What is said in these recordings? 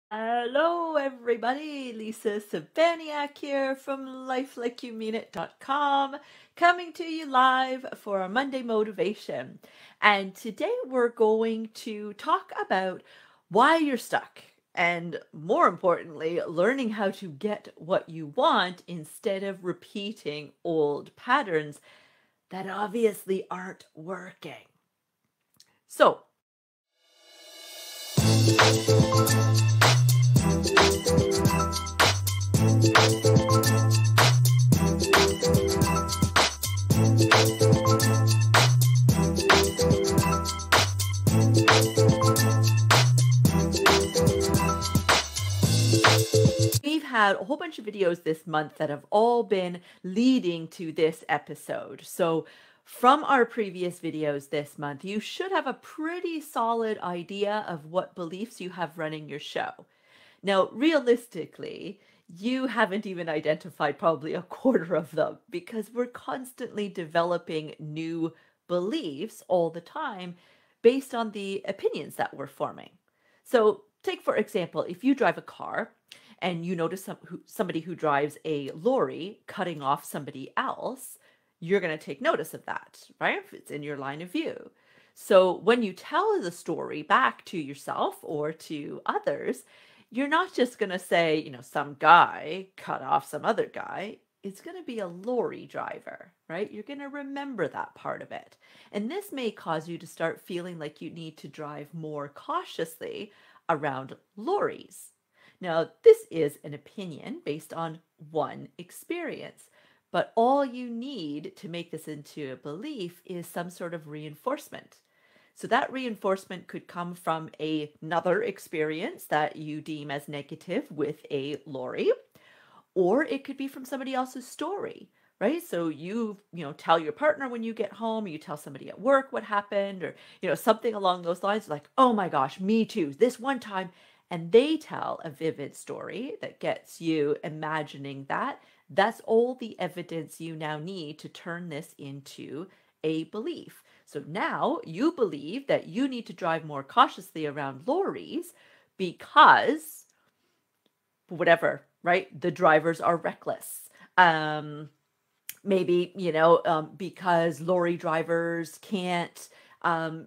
Hello, everybody. Lisa Sabaniak here from lifelikeyoumeanit.com, coming to you live for our Monday Motivation. And today we're going to talk about why you're stuck, and more importantly, learning how to get what you want instead of repeating old patterns that obviously aren't working. So, we've had a whole bunch of videos this month that have all been leading to this episode. So from our previous videos this month, you should have a pretty solid idea of what beliefs you have running your show. Now, realistically, you haven't even identified probably a quarter of them because we're constantly developing new beliefs all the time based on the opinions that we're forming. So, take for example, if you drive a car and you notice somebody who drives a lorry cutting off somebody else, you're going to take notice of that, right? If it's in your line of view. So, when you tell the story back to yourself or to others, you're not just going to say, some guy cut off some other guy. It's going to be a lorry driver, right? You're going to remember that part of it. And this may cause you to start feeling like you need to drive more cautiously around lorries. Now, this is an opinion based on one experience, but all you need to make this into a belief is some sort of reinforcement. So that reinforcement could come from another experience that you deem as negative with a lorry, or it could be from somebody else's story, right? So you tell your partner when you get home, you tell somebody at work what happened, or something along those lines, like, oh my gosh, me too, this one time. And they tell a vivid story that gets you imagining that. That's all the evidence you now need to turn this into a belief. So now you believe that you need to drive more cautiously around lorries because whatever, right? The drivers are reckless. Maybe, because lorry drivers can't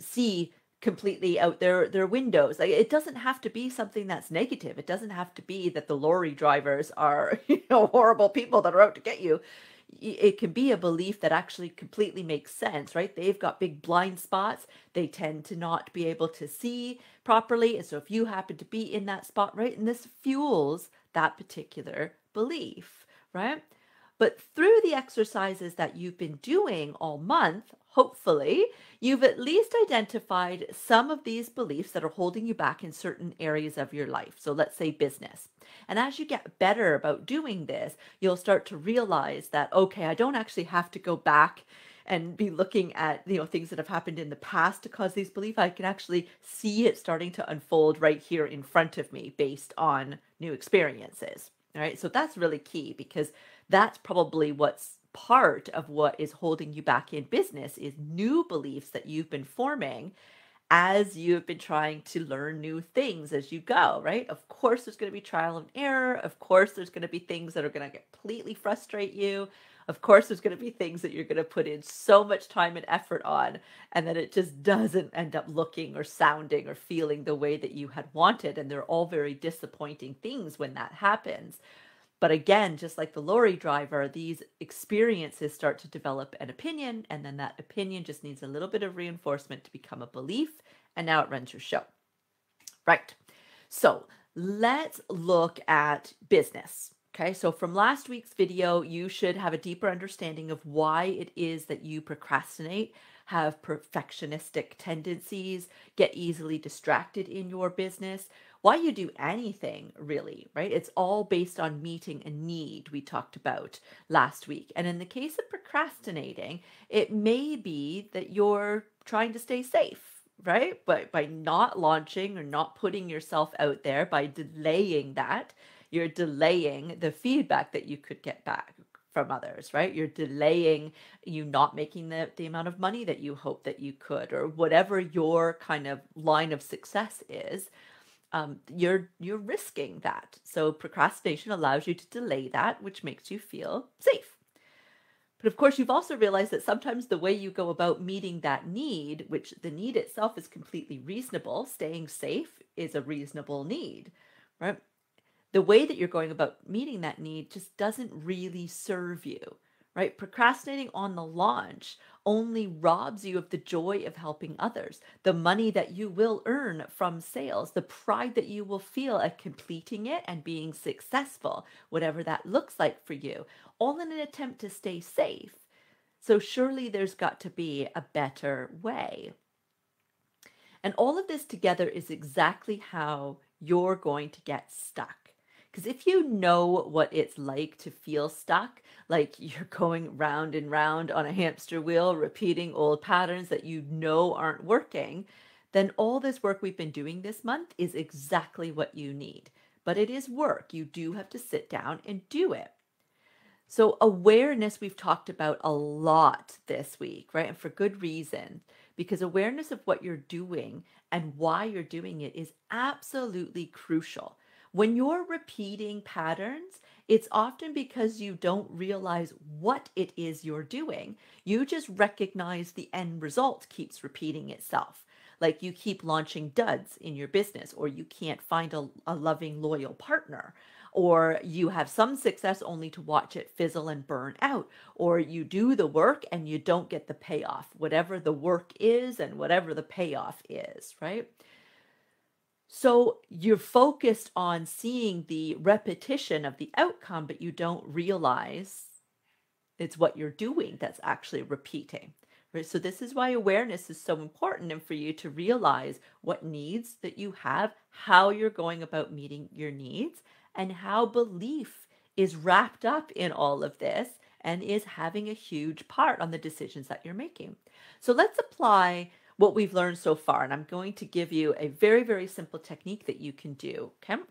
see completely out their windows. Like, it doesn't have to be something that's negative. It doesn't have to be that the lorry drivers are, horrible people that are out to get you. It can be a belief that actually completely makes sense, right? They've got big blind spots. They tend to not be able to see properly. And so if you happen to be in that spot, right, and this fuels that particular belief, right? But through the exercises that you've been doing all month, hopefully, you've at least identified some of these beliefs that are holding you back in certain areas of your life. So let's say business. And as you get better about doing this, you'll start to realize that, okay, I don't actually have to go back and be looking at things that have happened in the past to cause these beliefs. I can actually see it starting to unfold right here in front of me based on new experiences. All right, so that's really key because that's probably what's part of what is holding you back in business is new beliefs that you've been forming as you've been trying to learn new things as you go, right? Of course, there's going to be trial and error. Of course, there's going to be things that are going to completely frustrate you. Of course, there's going to be things that you're going to put in so much time and effort on, and that it just doesn't end up looking or sounding or feeling the way that you had wanted. And they're all very disappointing things when that happens. But again, just like the lorry driver, these experiences start to develop an opinion, and then that opinion just needs a little bit of reinforcement to become a belief, and now it runs your show. Right. So let's look at business. Okay, so from last week's video, you should have a deeper understanding of why it is that you procrastinate, have perfectionistic tendencies, get easily distracted in your business, why you do anything really, right? It's all based on meeting a need we talked about last week. And in the case of procrastinating, it may be that you're trying to stay safe, right? But by not launching or not putting yourself out there, by delaying that, you're delaying the feedback that you could get back from others, right? You're delaying you not making the amount of money that you hope that you could, or whatever your kind of line of success is. you're risking that. So procrastination allows you to delay that, which makes you feel safe. But of course, you've also realized that sometimes the way you go about meeting that need, which the need itself is completely reasonable, staying safe is a reasonable need, right? The way that you're going about meeting that need just doesn't really serve you, right? Procrastinating on the launch only robs you of the joy of helping others, the money that you will earn from sales, the pride that you will feel at completing it and being successful, whatever that looks like for you, all in an attempt to stay safe. So surely there's got to be a better way. And all of this together is exactly how you're going to get stuck. Because if you know what it's like to feel stuck, like you're going round and round on a hamster wheel, repeating old patterns that you know aren't working, then all this work we've been doing this month is exactly what you need. But it is work. You do have to sit down and do it. So, awareness we've talked about a lot this week, right? And for good reason, because awareness of what you're doing and why you're doing it is absolutely crucial. When you're repeating patterns, it's often because you don't realize what it is you're doing. You just recognize the end result keeps repeating itself. Like you keep launching duds in your business, or you can't find a loving, loyal partner, or you have some success only to watch it fizzle and burn out, or you do the work and you don't get the payoff, whatever the work is and whatever the payoff is, right? So you're focused on seeing the repetition of the outcome, but you don't realize it's what you're doing that's actually repeating. Right? So this is why awareness is so important, and for you to realize what needs that you have, how you're going about meeting your needs, and how belief is wrapped up in all of this and is having a huge part on the decisions that you're making. So let's apply what we've learned so far, and I'm going to give you a very, very simple technique that you can do. Okay.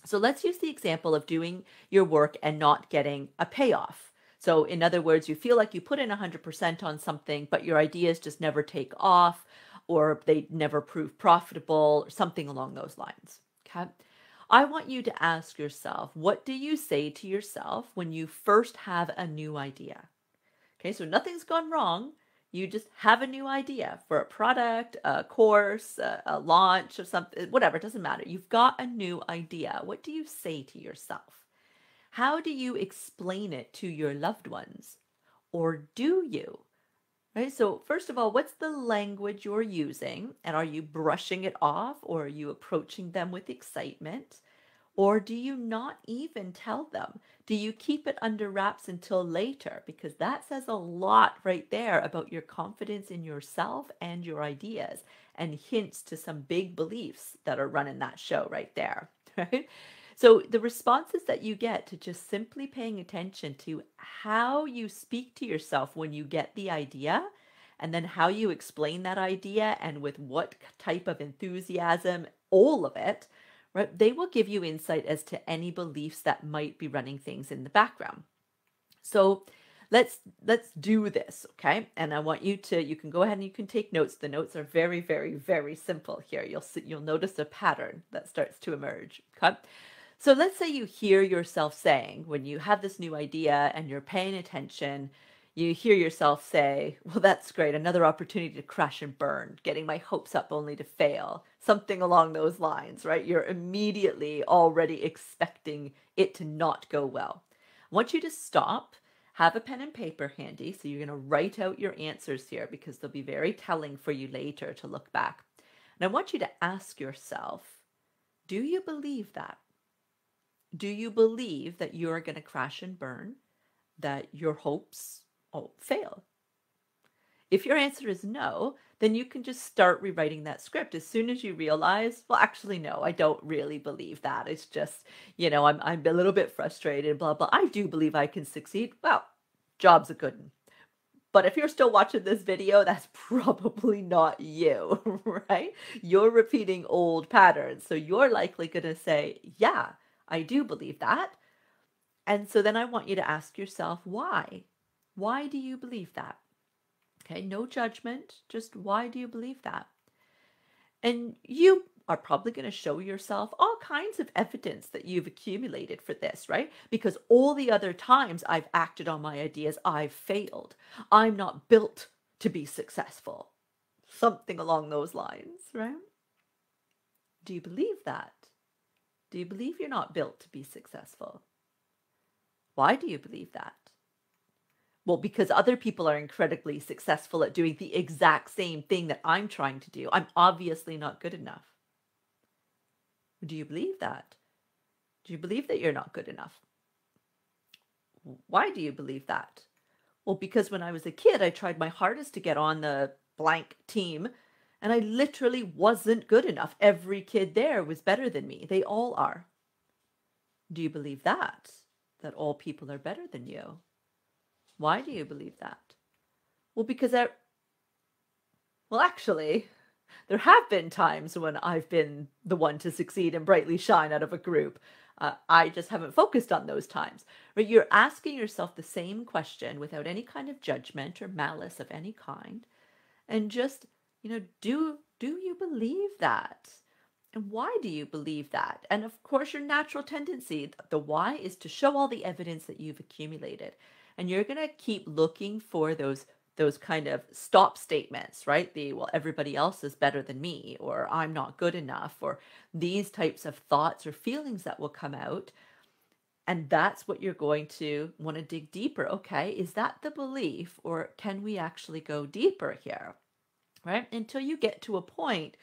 So let's use the example of doing your work and not getting a payoff. So in other words, you feel like you put in 100% on something, but your ideas just never take off, or they never prove profitable, or something along those lines. Okay. I want you to ask yourself, what do you say to yourself when you first have a new idea? Okay, so nothing's gone wrong. You just have a new idea for a product, a course, a launch, or something, whatever, it doesn't matter. You've got a new idea. What do you say to yourself? How do you explain it to your loved ones? Or do you? Right? So, first of all, what's the language you're using? And are you brushing it off, or are you approaching them with excitement? Or do you not even tell them? Do you keep it under wraps until later? Because that says a lot right there about your confidence in yourself and your ideas, and hints to some big beliefs that are running that show right there, right? So the responses that you get to just simply paying attention to how you speak to yourself when you get the idea, and then how you explain that idea and with what type of enthusiasm, all of it, right? They will give you insight as to any beliefs that might be running things in the background. So let's do this, okay? And I want you to, you can go ahead and you can take notes. The notes are very, very, very simple here. You'll notice a pattern that starts to emerge, okay? So let's say you hear yourself saying, when you have this new idea and you're paying attention, you hear yourself say, well, that's great. Another opportunity to crash and burn, getting my hopes up only to fail. Something along those lines, right? You're immediately already expecting it to not go well. I want you to stop, have a pen and paper handy. So you're going to write out your answers here because they'll be very telling for you later to look back. And I want you to ask yourself, do you believe that? Do you believe that you're going to crash and burn, that your hopes fail? If your answer is no, then you can just start rewriting that script as soon as you realize, well, actually, no, I don't really believe that. It's just, I'm a little bit frustrated, blah, blah. I do believe I can succeed. Well, job's a good one. But if you're still watching this video, that's probably not you, right? You're repeating old patterns. So you're likely going to say, yeah, I do believe that. And so then I want you to ask yourself, why? Why do you believe that? Okay, no judgment, just why do you believe that? And you are probably going to show yourself all kinds of evidence that you've accumulated for this, right? Because all the other times I've acted on my ideas, I've failed. I'm not built to be successful. Something along those lines, right? Do you believe that? Do you believe you're not built to be successful? Why do you believe that? Well, because other people are incredibly successful at doing the exact same thing that I'm trying to do. I'm obviously not good enough. Do you believe that? Do you believe that you're not good enough? Why do you believe that? Well, because when I was a kid, I tried my hardest to get on the blank team, and I literally wasn't good enough. Every kid there was better than me. They all are. Do you believe that? That all people are better than you? Why do you believe that? Well, because actually, there have been times when I've been the one to succeed and brightly shine out of a group. I just haven't focused on those times. Right? You're asking yourself the same question without any kind of judgment or malice of any kind, and just, do you believe that? And why do you believe that? And of course, your natural tendency, the why, is to show all the evidence that you've accumulated. And you're going to keep looking for those kind of stop statements, right? Well, everybody else is better than me, or I'm not good enough, or these types of thoughts or feelings that will come out. And that's what you're going to want to dig deeper. Okay, is that the belief, or can we actually go deeper here? Right? Until you get to a point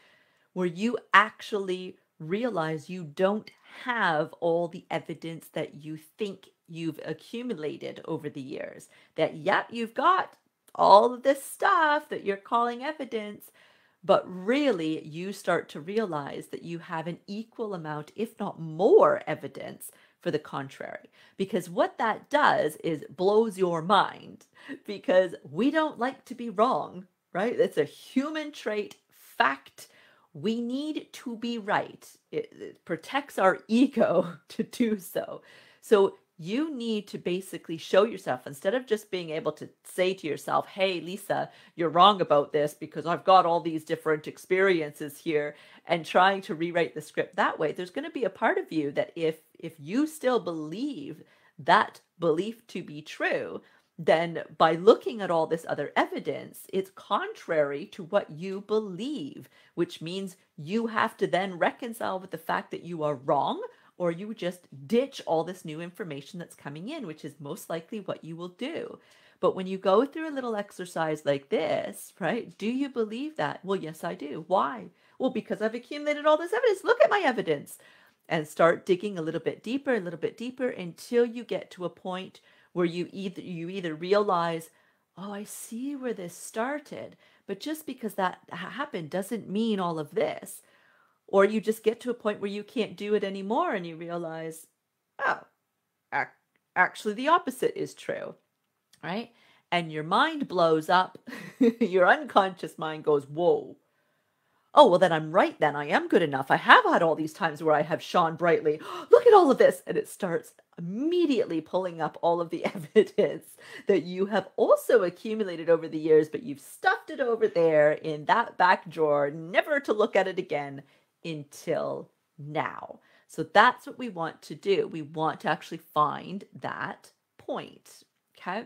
where you actually realize you don't have all the evidence that you think you've accumulated over the years. That, yep, you've got all of this stuff that you're calling evidence, but really you start to realize that you have an equal amount, if not more, evidence for the contrary. Because what that does is blows your mind, because we don't like to be wrong, right? It's a human trait, fact. We need to be right. It protects our ego to do so. So you need to basically show yourself, instead of just being able to say to yourself, hey, Lisa, you're wrong about this because I've got all these different experiences here, and trying to rewrite the script that way. There's going to be a part of you that if you still believe that belief to be true, then by looking at all this other evidence, it's contrary to what you believe, which means you have to then reconcile with the fact that you are wrong, or you just ditch all this new information that's coming in, which is most likely what you will do. But when you go through a little exercise like this, right, do you believe that? Well, yes, I do. Why? Well, because I've accumulated all this evidence. Look at my evidence. And start digging a little bit deeper, until you get to a point where you either realize, oh, I see where this started, but just because that happened doesn't mean all of this. Or you just get to a point where you can't do it anymore and you realize, oh, actually the opposite is true, right? And your mind blows up. Your unconscious mind goes, whoa. Oh, well, then I'm right then. I am good enough. I have had all these times where I have shone brightly. Look at all of this. And it starts immediately pulling up all of the evidence that you have also accumulated over the years, but you've stuffed it over there in that back drawer, never to look at it again until now. So that's what we want to do. We want to actually find that point. Okay.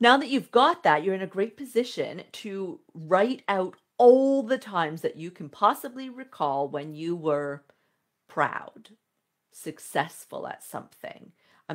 Now that you've got that, you're in a great position to write out all the times that you can possibly recall when you were proud, successful at something,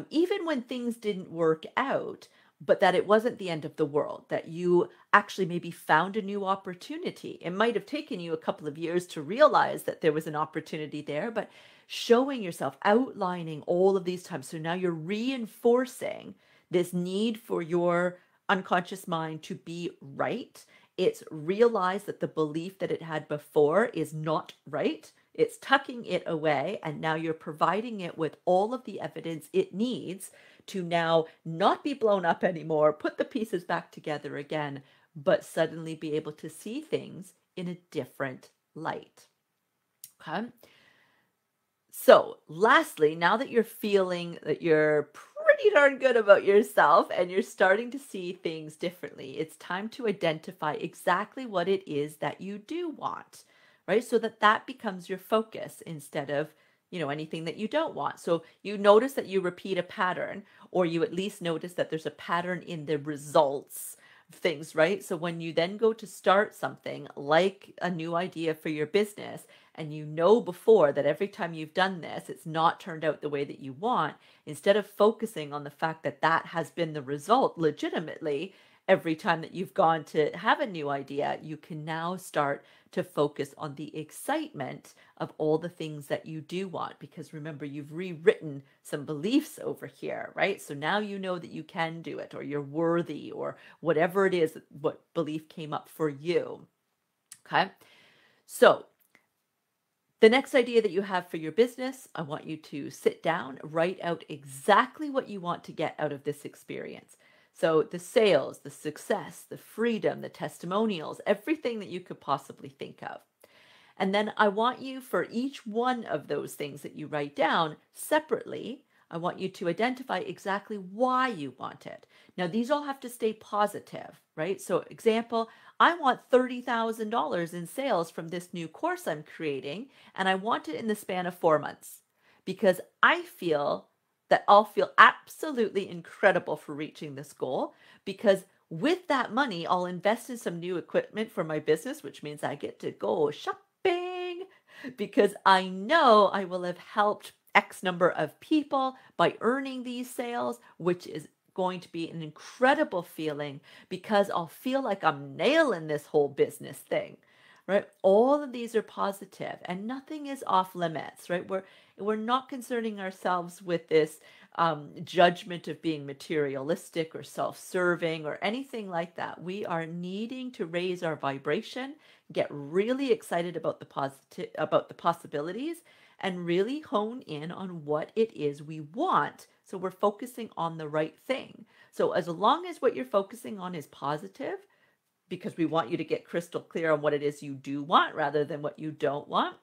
even when things didn't work out, but that it wasn't the end of the world, that you actually maybe found a new opportunity. It might have taken you a couple of years to realize that there was an opportunity there, but showing yourself, outlining all of these times. So now you're reinforcing this need for your unconscious mind to be right. It's realized that the belief that it had before is not right. It's tucking it away, and now you're providing it with all of the evidence it needs to now not be blown up anymore, put the pieces back together again, but suddenly be able to see things in a different light. Okay. So lastly, now that you're feeling that you're pretty darn good about yourself and you're starting to see things differently, it's time to identify exactly what it is that you do want, right? So that becomes your focus instead of, anything that you don't want. So you notice that you repeat a pattern, or you at least notice that there's a pattern in the results of things, right? So when you then go to start something like a new idea for your business, and you know before that every time you've done this, it's not turned out the way that you want, instead of focusing on the fact that that has been the result legitimately, every time that you've gone to have a new idea, you can now start to focus on the excitement of all the things that you do want. Because remember, you've rewritten some beliefs over here, right? So now you know that you can do it, or you're worthy, or whatever it is, what belief came up for you. Okay. So the next idea that you have for your business, I want you to sit down, write out exactly what you want to get out of this experience. So the sales, the success, the freedom, the testimonials, everything that you could possibly think of. And then I want you, for each one of those things that you write down separately, I want you to identify exactly why you want it. Now, these all have to stay positive, right? So, example, I want $30,000 in sales from this new course I'm creating, and I want it in the span of 4 months because I feel that I'll feel absolutely incredible for reaching this goal, because with that money, I'll invest in some new equipment for my business, which means I get to go shopping, because I know I will have helped X number of people by earning these sales, which is going to be an incredible feeling because I'll feel like I'm nailing this whole business thing, right? All of these are positive and nothing is off limits, right? We're not concerning ourselves with this judgment of being materialistic or self-serving or anything like that. We are needing to raise our vibration, get really excited about the possibilities, and really hone in on what it is we want. So we're focusing on the right thing. So as long as what you're focusing on is positive, because we want you to get crystal clear on what it is you do want rather than what you don't want,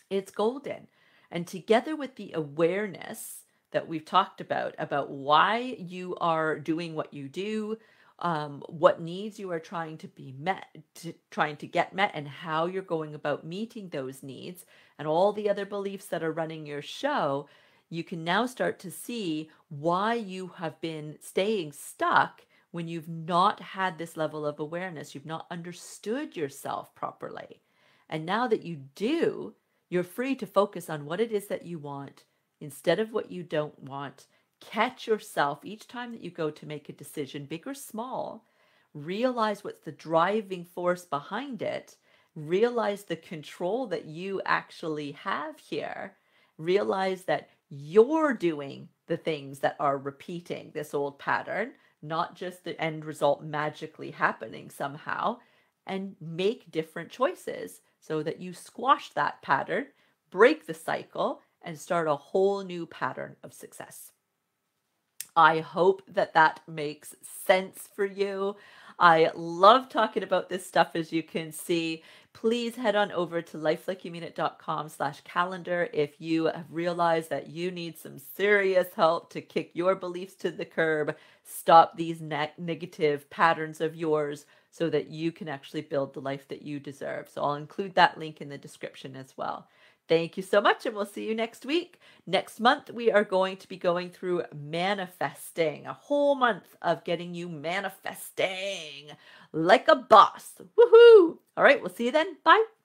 it's golden. And together with the awareness that we've talked about why you are doing what you do, what needs you are trying to be met, trying to get met, and how you're going about meeting those needs, and all the other beliefs that are running your show, you can now start to see why you have been staying stuck when you've not had this level of awareness. You've not understood yourself properly. And now that you do, you're free to focus on what it is that you want instead of what you don't want. Catch yourself each time that you go to make a decision, big or small. Realize what's the driving force behind it. Realize the control that you actually have here. Realize that you're doing the things that are repeating this old pattern, not just the end result magically happening somehow, and make different choices so that you squash that pattern, break the cycle, and start a whole new pattern of success. I hope that that makes sense for you. I love talking about this stuff, as you can see. Please head on over to lifelikeyoumeanit.com/calendar if you have realized that you need some serious help to kick your beliefs to the curb, stop these negative patterns of yours so that you can actually build the life that you deserve. So I'll include that link in the description as well. Thank you so much, and we'll see you next week. Next month, we are going to be going through manifesting, a whole month of getting you manifesting like a boss. Woohoo! All right, we'll see you then. Bye.